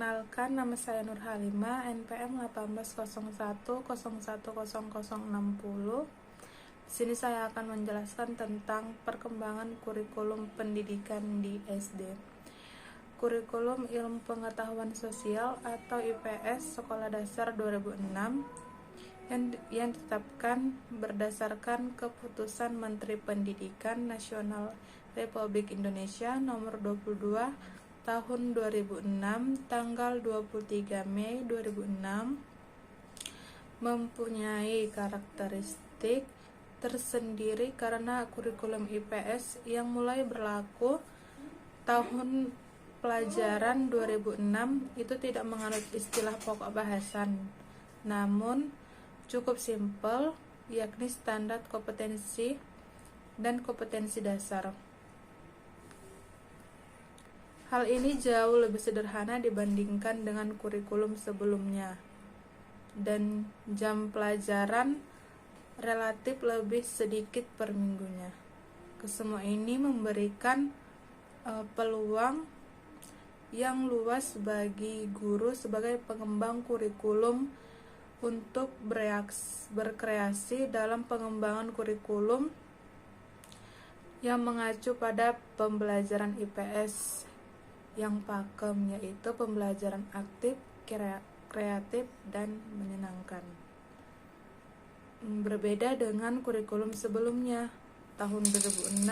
Perkenalkan, nama saya Nur Halimah, NPM 1801010060. Di sini saya akan menjelaskan tentang perkembangan kurikulum pendidikan di SD. Kurikulum Ilmu Pengetahuan Sosial atau IPS Sekolah Dasar 2006 yang ditetapkan berdasarkan Keputusan Menteri Pendidikan Nasional Republik Indonesia Nomor 22 Tahun 2006 tanggal 23 Mei 2006 mempunyai karakteristik tersendiri karena kurikulum IPS yang mulai berlaku tahun pelajaran 2006 itu tidak menganut istilah pokok bahasan, namun cukup simpel, yakni standar kompetensi dan kompetensi dasar. Hal ini jauh lebih sederhana dibandingkan dengan kurikulum sebelumnya, dan jam pelajaran relatif lebih sedikit per minggunya. Kesemua ini memberikan peluang yang luas bagi guru sebagai pengembang kurikulum untuk berkreasi dalam pengembangan kurikulum yang mengacu pada pembelajaran IPS yang pakem, yaitu pembelajaran aktif, kreatif, dan menyenangkan. Berbeda dengan kurikulum sebelumnya, tahun 2006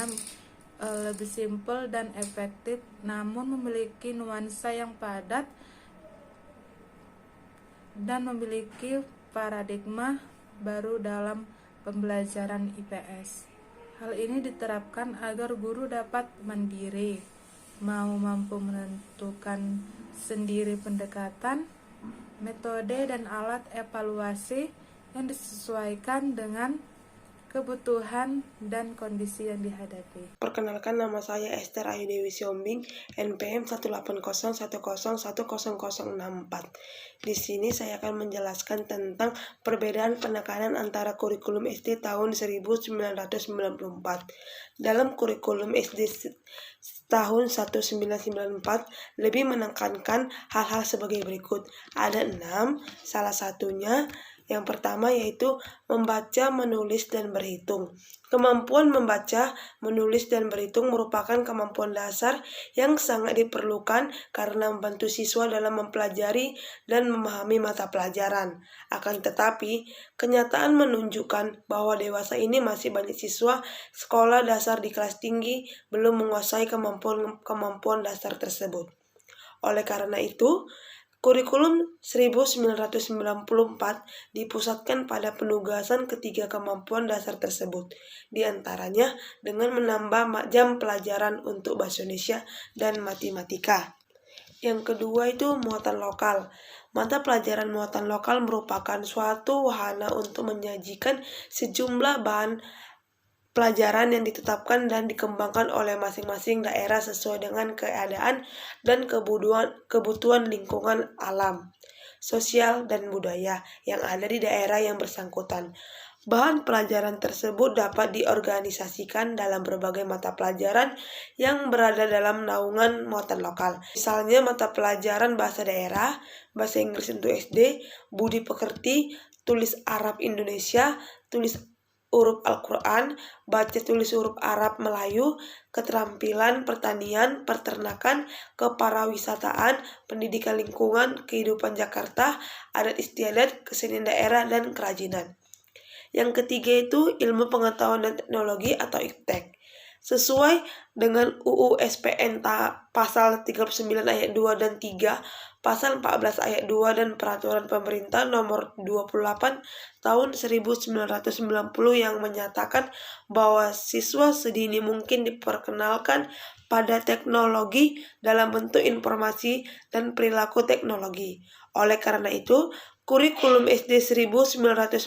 lebih simpel dan efektif, namun memiliki nuansa yang padat dan memiliki paradigma baru dalam pembelajaran IPS. Hal ini diterapkan agar guru dapat mandiri, mampu menentukan sendiri pendekatan, metode, dan alat evaluasi yang disesuaikan dengan kebutuhan dan kondisi yang dihadapi. Perkenalkan, nama saya Esther Ayu Dewi Siombing, NPM 18010100064. Di sini saya akan menjelaskan tentang perbedaan penekanan antara kurikulum SD tahun 1994. Dalam kurikulum SD tahun 1994 lebih menekankan hal-hal sebagai berikut. Ada 6, salah satunya yang pertama yaitu membaca, menulis, dan berhitung. Kemampuan membaca, menulis, dan berhitung merupakan kemampuan dasar yang sangat diperlukan karena membantu siswa dalam mempelajari dan memahami mata pelajaran. Akan tetapi, kenyataan menunjukkan bahwa dewasa ini masih banyak siswa sekolah dasar di kelas tinggi belum menguasai kemampuan dasar tersebut. Oleh karena itu, kurikulum 1994 dipusatkan pada penugasan ketiga kemampuan dasar tersebut, di antaranya dengan menambah jam pelajaran untuk bahasa Indonesia dan matematika. Yang kedua itu muatan lokal. Mata pelajaran muatan lokal merupakan suatu wahana untuk menyajikan sejumlah bahan pelajaran yang ditetapkan dan dikembangkan oleh masing-masing daerah sesuai dengan keadaan dan kebutuhan lingkungan alam, sosial, dan budaya yang ada di daerah yang bersangkutan. Bahan pelajaran tersebut dapat diorganisasikan dalam berbagai mata pelajaran yang berada dalam naungan muatan lokal. Misalnya mata pelajaran bahasa daerah, bahasa Inggris untuk SD, budi pekerti, tulis Arab Indonesia, tulis huruf Al-Quran, baca tulis huruf Arab Melayu, keterampilan pertanian, peternakan, keparawisataan, pendidikan lingkungan, kehidupan Jakarta, adat istiadat, kesenian daerah, dan kerajinan. Yang ketiga itu ilmu pengetahuan dan teknologi atau IPTEK. Sesuai dengan UU SPN pasal 39 ayat 2 dan 3, pasal 14 ayat 2 dan peraturan pemerintah nomor 28 tahun 1990 yang menyatakan bahwa siswa sedini mungkin diperkenalkan pada teknologi dalam bentuk informasi dan perilaku teknologi. Oleh karena itu, kurikulum SD 1994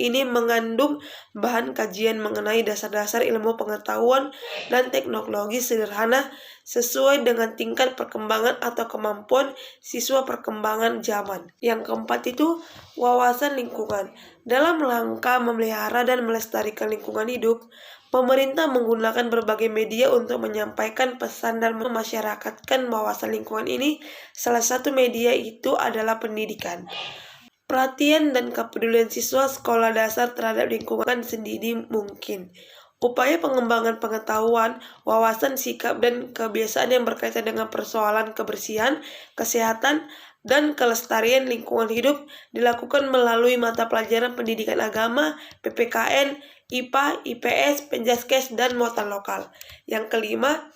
ini mengandung bahan kajian mengenai dasar-dasar ilmu pengetahuan dan teknologi sederhana sesuai dengan tingkat perkembangan atau kemampuan siswa perkembangan zaman. Yang keempat itu wawasan lingkungan. Dalam rangka memelihara dan melestarikan lingkungan hidup, Pemerintah menggunakan berbagai media untuk menyampaikan pesan dan memasyarakatkan wawasan lingkungan ini. Salah satu media itu adalah pendidikan. Perhatian dan kepedulian siswa sekolah dasar terhadap lingkungan sendiri mungkin. Upaya pengembangan pengetahuan, wawasan, sikap, dan kebiasaan yang berkaitan dengan persoalan kebersihan, kesehatan, dan kelestarian lingkungan hidup dilakukan melalui mata pelajaran pendidikan agama, PPKN, IPA, IPS, Penjaskes, dan muatan lokal. Yang kelima,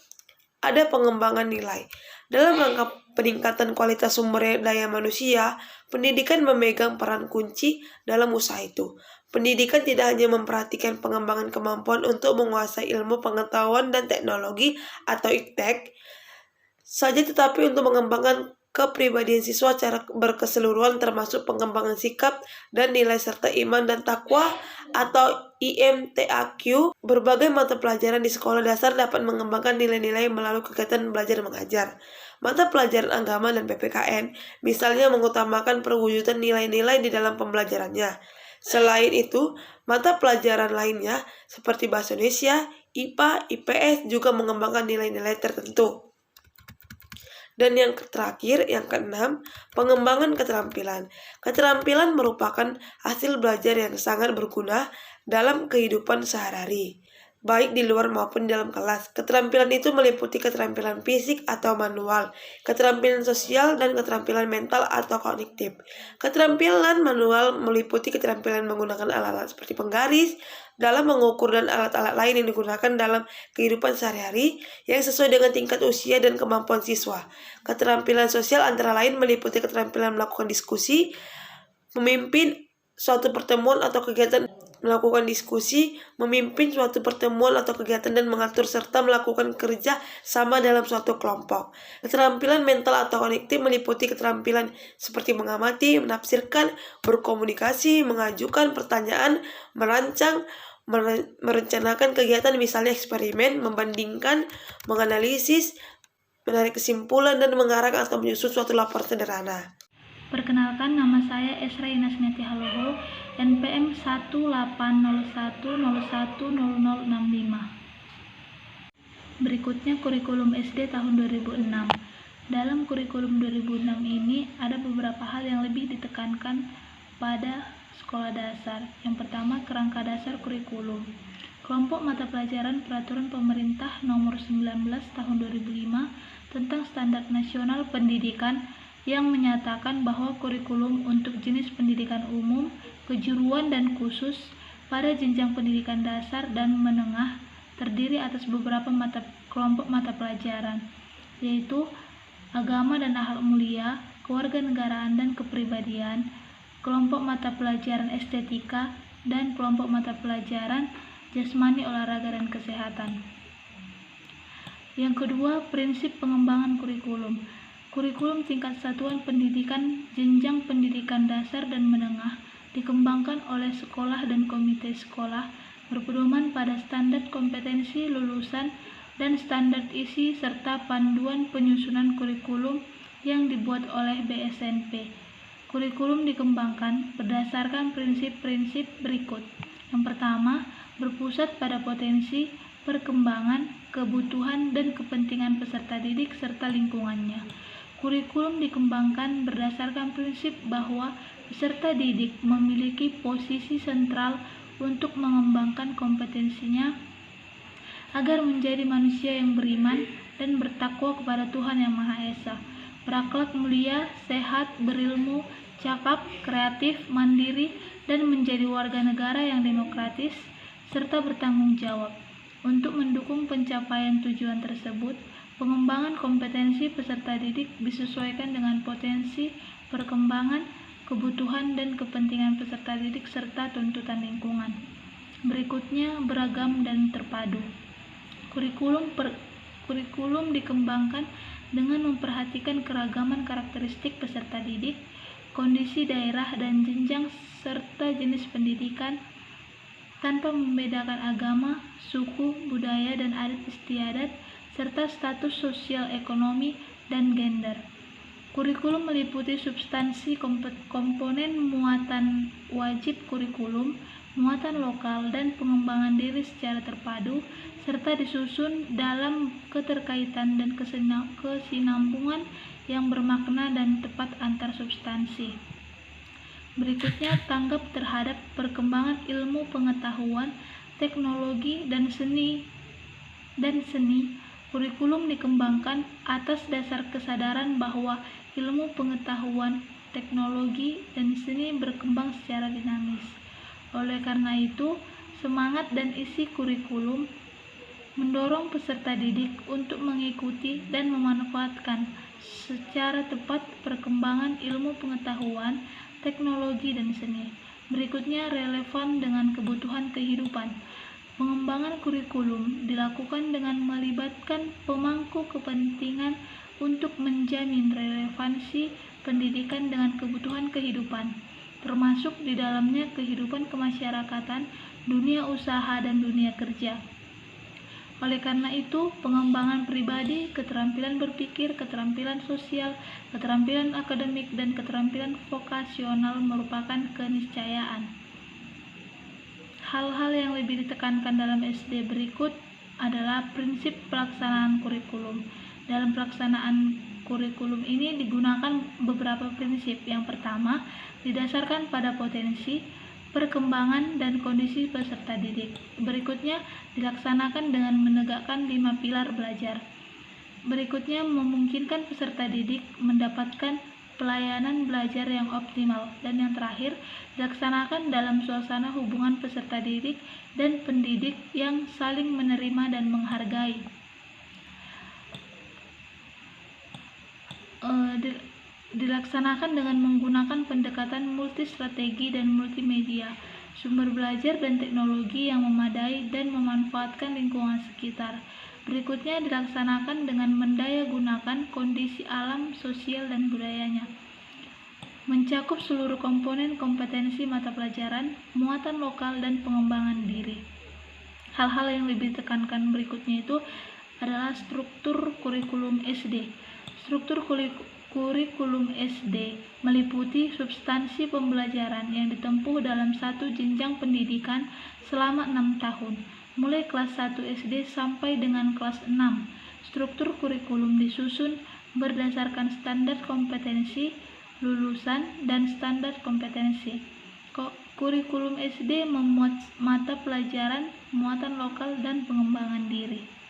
ada pengembangan nilai. Dalam rangka peningkatan kualitas sumber daya manusia, pendidikan memegang peran kunci dalam usaha itu. Pendidikan tidak hanya memperhatikan pengembangan kemampuan untuk menguasai ilmu pengetahuan dan teknologi atau IPTEK saja, tetapi untuk mengembangkan kepribadian siswa secara berkeseluruhan, termasuk pengembangan sikap dan nilai serta iman dan takwa atau IMTAQ. Berbagai mata pelajaran di sekolah dasar dapat mengembangkan nilai-nilai melalui kegiatan belajar mengajar. Mata pelajaran agama dan PPKN misalnya mengutamakan perwujudan nilai-nilai di dalam pembelajarannya. Selain itu, mata pelajaran lainnya seperti bahasa Indonesia, IPA, IPS juga mengembangkan nilai-nilai tertentu. Dan yang terakhir, yang keenam, pengembangan keterampilan. Keterampilan merupakan hasil belajar yang sangat berguna dalam kehidupan sehari-hari, baik di luar maupun di dalam kelas. Keterampilan itu meliputi keterampilan fisik atau manual, keterampilan sosial, dan keterampilan mental atau kognitif. Keterampilan manual meliputi keterampilan menggunakan alat-alat seperti penggaris, dalam mengukur, dan alat-alat lain yang digunakan dalam kehidupan sehari-hari yang sesuai dengan tingkat usia dan kemampuan siswa. Keterampilan sosial antara lain meliputi keterampilan melakukan diskusi, memimpin suatu pertemuan atau kegiatan, melakukan diskusi, memimpin suatu pertemuan atau kegiatan, dan mengatur serta melakukan kerja sama dalam suatu kelompok. Keterampilan mental atau kognitif meliputi keterampilan seperti mengamati, menafsirkan, berkomunikasi, mengajukan pertanyaan, merancang, merencanakan kegiatan, misalnya eksperimen, membandingkan, menganalisis, menarik kesimpulan, dan mengarang atau menyusun suatu laporan sederhana. Perkenalkan, nama saya Esra Inasneti Haloho, NPM 18011010065. Berikutnya kurikulum SD tahun 2006. Dalam kurikulum 2006 ini ada beberapa hal yang lebih ditekankan pada sekolah dasar. Yang pertama, kerangka dasar kurikulum. Kelompok mata pelajaran Peraturan Pemerintah Nomor 19 Tahun 2005 tentang Standar Nasional Pendidikan yang menyatakan bahwa kurikulum untuk jenis pendidikan umum, kejuruan, dan khusus pada jenjang pendidikan dasar dan menengah terdiri atas beberapa kelompok mata pelajaran, yaitu agama dan akhlak mulia, kewarganegaraan dan kepribadian, kelompok mata pelajaran estetika, dan kelompok mata pelajaran jasmani, olahraga, dan kesehatan. Yang kedua, prinsip pengembangan kurikulum. Kurikulum tingkat satuan pendidikan jenjang pendidikan dasar dan menengah dikembangkan oleh sekolah dan komite sekolah berpedoman pada standar kompetensi lulusan dan standar isi serta panduan penyusunan kurikulum yang dibuat oleh BSNP. Kurikulum dikembangkan berdasarkan prinsip-prinsip berikut. Yang pertama, berpusat pada potensi, perkembangan, kebutuhan, dan kepentingan peserta didik serta lingkungannya. Kurikulum dikembangkan berdasarkan prinsip bahwa peserta didik memiliki posisi sentral untuk mengembangkan kompetensinya agar menjadi manusia yang beriman dan bertakwa kepada Tuhan Yang Maha Esa, berakhlak mulia, sehat, berilmu, cakap, kreatif, mandiri, dan menjadi warga negara yang demokratis serta bertanggung jawab. Untuk mendukung pencapaian tujuan tersebut, pengembangan kompetensi peserta didik disesuaikan dengan potensi, perkembangan, kebutuhan, dan kepentingan peserta didik serta tuntutan lingkungan. Berikutnya, beragam dan terpadu. Kurikulum dikembangkan dengan memperhatikan keragaman karakteristik peserta didik, kondisi daerah dan jenjang serta jenis pendidikan, tanpa membedakan agama, suku, budaya, dan adat istiadat, serta status sosial ekonomi dan gender. Kurikulum meliputi substansi komponen muatan wajib kurikulum, muatan lokal, dan pengembangan diri secara terpadu, serta disusun dalam keterkaitan dan kesinambungan yang bermakna dan tepat antar substansi. Berikutnya, tanggap terhadap perkembangan ilmu pengetahuan, teknologi, dan seni. Kurikulum dikembangkan atas dasar kesadaran bahwa ilmu pengetahuan, teknologi, dan seni berkembang secara dinamis. Oleh karena itu, semangat dan isi kurikulum mendorong peserta didik untuk mengikuti dan memanfaatkan secara tepat perkembangan ilmu pengetahuan, teknologi, dan seni. Berikutnya, relevan dengan kebutuhan kehidupan. Pengembangan kurikulum dilakukan dengan melibatkan pemangku kepentingan untuk menjamin relevansi pendidikan dengan kebutuhan kehidupan, termasuk di dalamnya kehidupan kemasyarakatan, dunia usaha, dan dunia kerja. Oleh karena itu, pengembangan pribadi, keterampilan berpikir, keterampilan sosial, keterampilan akademik, dan keterampilan vokasional merupakan keniscayaan. Hal-hal yang lebih ditekankan dalam SD berikut adalah prinsip pelaksanaan kurikulum. Dalam pelaksanaan kurikulum ini digunakan beberapa prinsip. Yang pertama, didasarkan pada potensi, perkembangan, dan kondisi peserta didik. Berikutnya, dilaksanakan dengan menegakkan 5 pilar belajar. Berikutnya, memungkinkan peserta didik mendapatkan pelayanan belajar yang optimal. Dan yang terakhir, dilaksanakan dalam suasana hubungan peserta didik dan pendidik yang saling menerima dan menghargai. Dilaksanakan dengan menggunakan pendekatan multistrategi dan multimedia, sumber belajar dan teknologi yang memadai, dan memanfaatkan lingkungan sekitar. Berikutnya, dilaksanakan dengan mendaya gunakan kondisi alam, sosial, dan budayanya. Mencakup seluruh komponen kompetensi mata pelajaran, muatan lokal, dan pengembangan diri. Hal-hal yang lebih ditekankan berikutnya itu adalah struktur kurikulum SD. Struktur kurikulum SD meliputi substansi pembelajaran yang ditempuh dalam satu jenjang pendidikan selama 6 tahun, mulai kelas 1 SD sampai dengan kelas 6. Struktur kurikulum disusun berdasarkan standar kompetensi lulusan dan standar kompetensi. Kurikulum SD memuat mata pelajaran, muatan lokal, dan pengembangan diri.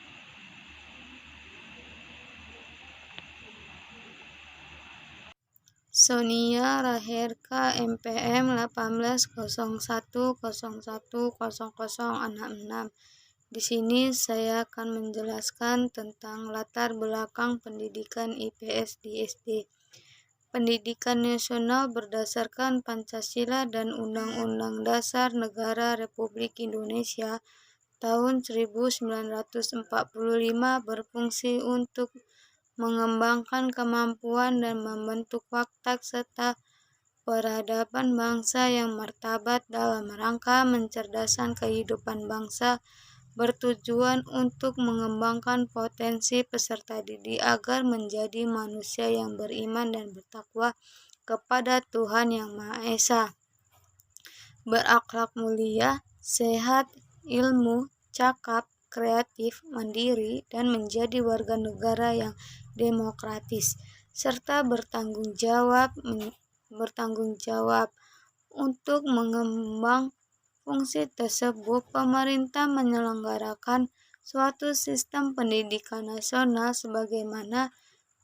Sonia Raherka MPM 1801010066. Di sini saya akan menjelaskan tentang latar belakang pendidikan IPS di SD. Pendidikan nasional berdasarkan Pancasila dan Undang-Undang Dasar Negara Republik Indonesia tahun 1945 berfungsi untuk mengembangkan kemampuan dan membentuk watak serta peradaban bangsa yang martabat dalam rangka mencerdaskan kehidupan bangsa, bertujuan untuk mengembangkan potensi peserta didik agar menjadi manusia yang beriman dan bertakwa kepada Tuhan Yang Maha Esa, berakhlak mulia, sehat, ilmu, cakap, kreatif, mandiri, dan menjadi warga negara yang demokratis, serta bertanggung jawab untuk mengemban fungsi tersebut. Pemerintah menyelenggarakan suatu sistem pendidikan nasional sebagaimana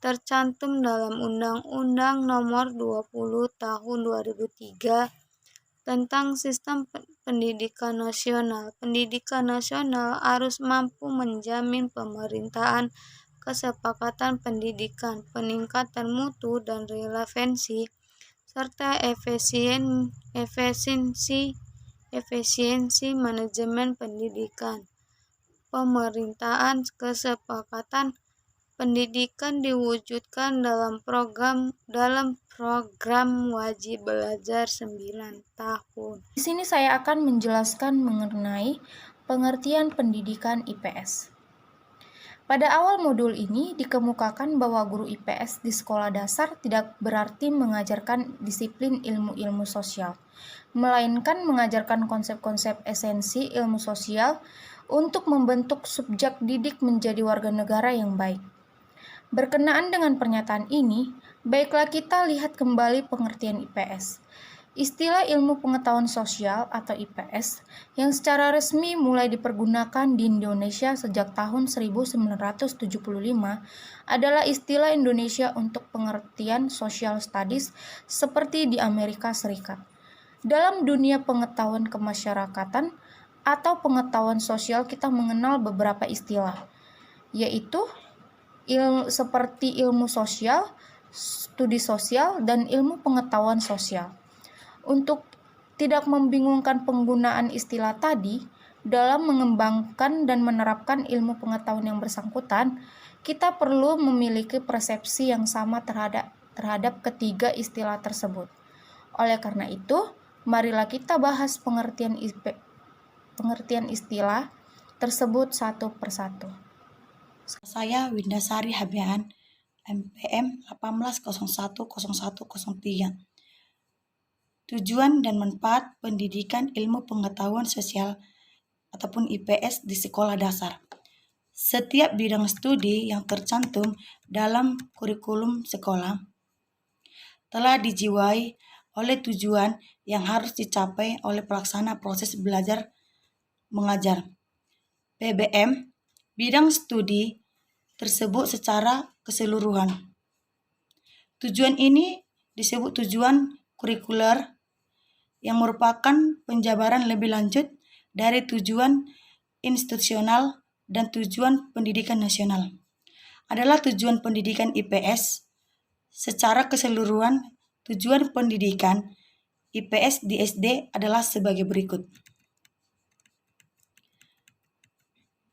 tercantum dalam Undang-Undang Nomor 20 Tahun 2003 tentang Sistem Pendidikan Nasional. Pendidikan nasional harus mampu menjamin pemerintahan, kesepakatan pendidikan, peningkatan mutu dan relevansi, serta efisiensi manajemen pendidikan. Pemerintahan kesepakatan pendidikan diwujudkan dalam program wajib belajar 9 tahun. Di sini saya akan menjelaskan mengenai pengertian pendidikan IPS. Pada awal modul ini dikemukakan bahwa guru IPS di sekolah dasar tidak berarti mengajarkan disiplin ilmu-ilmu sosial, melainkan mengajarkan konsep-konsep esensi ilmu sosial untuk membentuk subjek didik menjadi warga negara yang baik. Berkenaan dengan pernyataan ini, baiklah kita lihat kembali pengertian IPS. Istilah ilmu pengetahuan sosial atau IPS yang secara resmi mulai dipergunakan di Indonesia sejak tahun 1975 adalah istilah Indonesia untuk pengertian social studies seperti di Amerika Serikat. Dalam dunia pengetahuan kemasyarakatan atau pengetahuan sosial kita mengenal beberapa istilah, yaitu seperti ilmu sosial, studi sosial, dan ilmu pengetahuan sosial. Untuk tidak membingungkan penggunaan istilah tadi, dalam mengembangkan dan menerapkan ilmu pengetahuan yang bersangkutan, kita perlu memiliki persepsi yang sama terhadap ketiga istilah tersebut. Oleh karena itu, marilah kita bahas pengertian istilah tersebut satu persatu. Saya Windasari Habian, MPM 18010103. Tujuan dan manfaat pendidikan ilmu pengetahuan sosial ataupun IPS di sekolah dasar. Setiap bidang studi yang tercantum dalam kurikulum sekolah telah dijiwai oleh tujuan yang harus dicapai oleh pelaksana proses belajar mengajar. PBM, bidang studi tersebut secara keseluruhan. Tujuan ini disebut tujuan kurikuler yang merupakan penjabaran lebih lanjut dari tujuan institusional dan tujuan pendidikan nasional. Adalah tujuan pendidikan IPS secara keseluruhan. Tujuan pendidikan IPS di SD adalah sebagai berikut.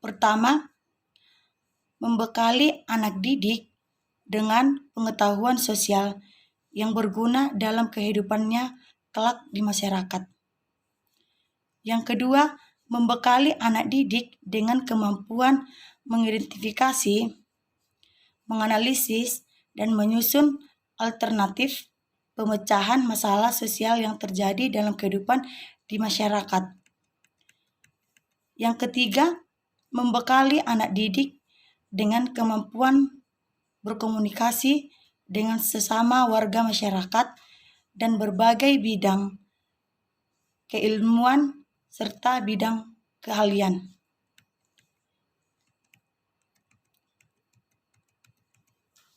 Pertama, membekali anak didik dengan pengetahuan sosial yang berguna dalam kehidupannya kelak di masyarakat. Yang kedua, membekali anak didik dengan kemampuan mengidentifikasi, menganalisis, dan menyusun alternatif pemecahan masalah sosial yang terjadi dalam kehidupan di masyarakat. Yang ketiga, membekali anak didik dengan kemampuan berkomunikasi dengan sesama warga masyarakat dan berbagai bidang keilmuan serta bidang keahlian.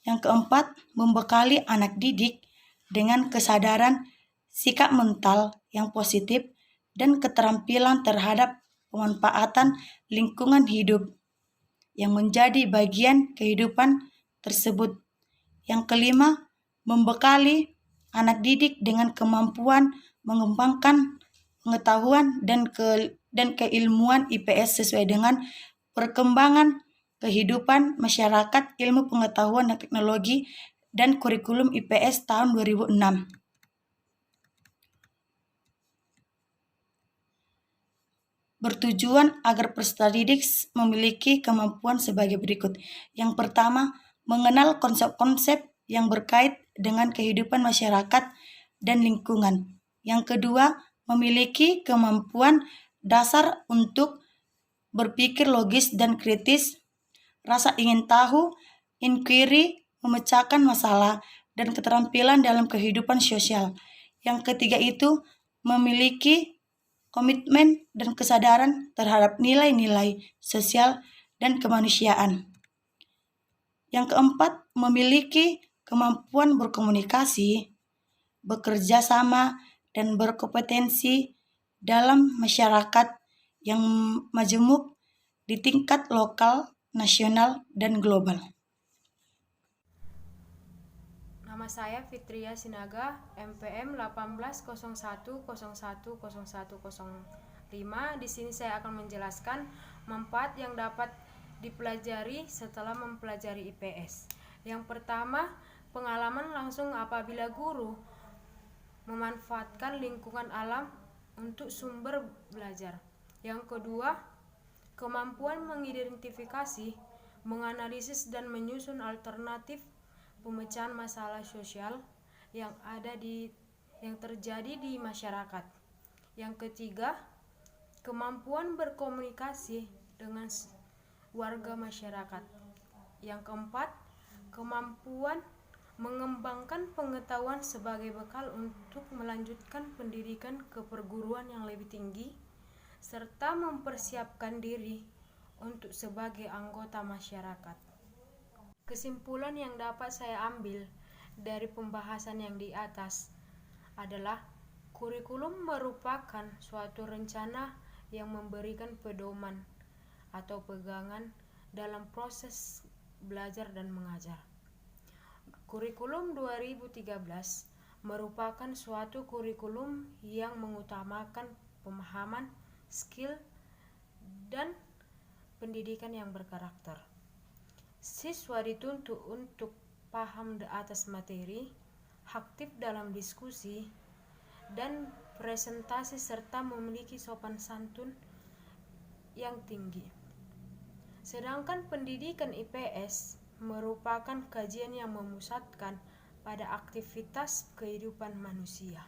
Yang keempat, membekali anak didik dengan kesadaran sikap mental yang positif dan keterampilan terhadap pemanfaatan lingkungan hidup yang menjadi bagian kehidupan tersebut. Yang kelima, membekali anak didik dengan kemampuan mengembangkan pengetahuan dan keilmuan IPS sesuai dengan perkembangan kehidupan masyarakat, ilmu pengetahuan dan teknologi, dan kurikulum IPS tahun 2006. Bertujuan agar peserta didik memiliki kemampuan sebagai berikut. Yang pertama, mengenal konsep-konsep yang berkait dengan kehidupan masyarakat dan lingkungan. Yang kedua, memiliki kemampuan dasar untuk berpikir logis dan kritis, rasa ingin tahu, inquiry, memecahkan masalah, dan keterampilan dalam kehidupan sosial. Yang ketiga itu memiliki komitmen dan kesadaran terhadap nilai-nilai sosial dan kemanusiaan. Yang keempat, memiliki kemampuan berkomunikasi, bekerja sama, dan berkompetensi dalam masyarakat yang majemuk di tingkat lokal, nasional, dan global. Nama saya Fitria Sinaga, MPM 1801010105. Di sini saya akan menjelaskan manfaat yang dapat dipelajari setelah mempelajari IPS. Yang pertama, pengalaman langsung apabila guru memanfaatkan lingkungan alam untuk sumber belajar. Yang kedua, kemampuan mengidentifikasi, menganalisis dan menyusun alternatif pemecahan masalah sosial yang terjadi di masyarakat. Yang ketiga, kemampuan berkomunikasi dengan warga masyarakat. Yang keempat, kemampuan mengembangkan pengetahuan sebagai bekal untuk melanjutkan pendidikan ke perguruan yang lebih tinggi, serta mempersiapkan diri untuk sebagai anggota masyarakat. Kesimpulan yang dapat saya ambil dari pembahasan yang di atas adalah kurikulum merupakan suatu rencana yang memberikan pedoman atau pegangan dalam proses belajar dan mengajar. Kurikulum 2013 merupakan suatu kurikulum yang mengutamakan pemahaman, skill, dan pendidikan yang berkarakter. Siswa dituntut untuk paham atas materi, aktif dalam diskusi, dan presentasi serta memiliki sopan santun yang tinggi. Sedangkan pendidikan IPS merupakan kajian yang memusatkan pada aktivitas kehidupan manusia.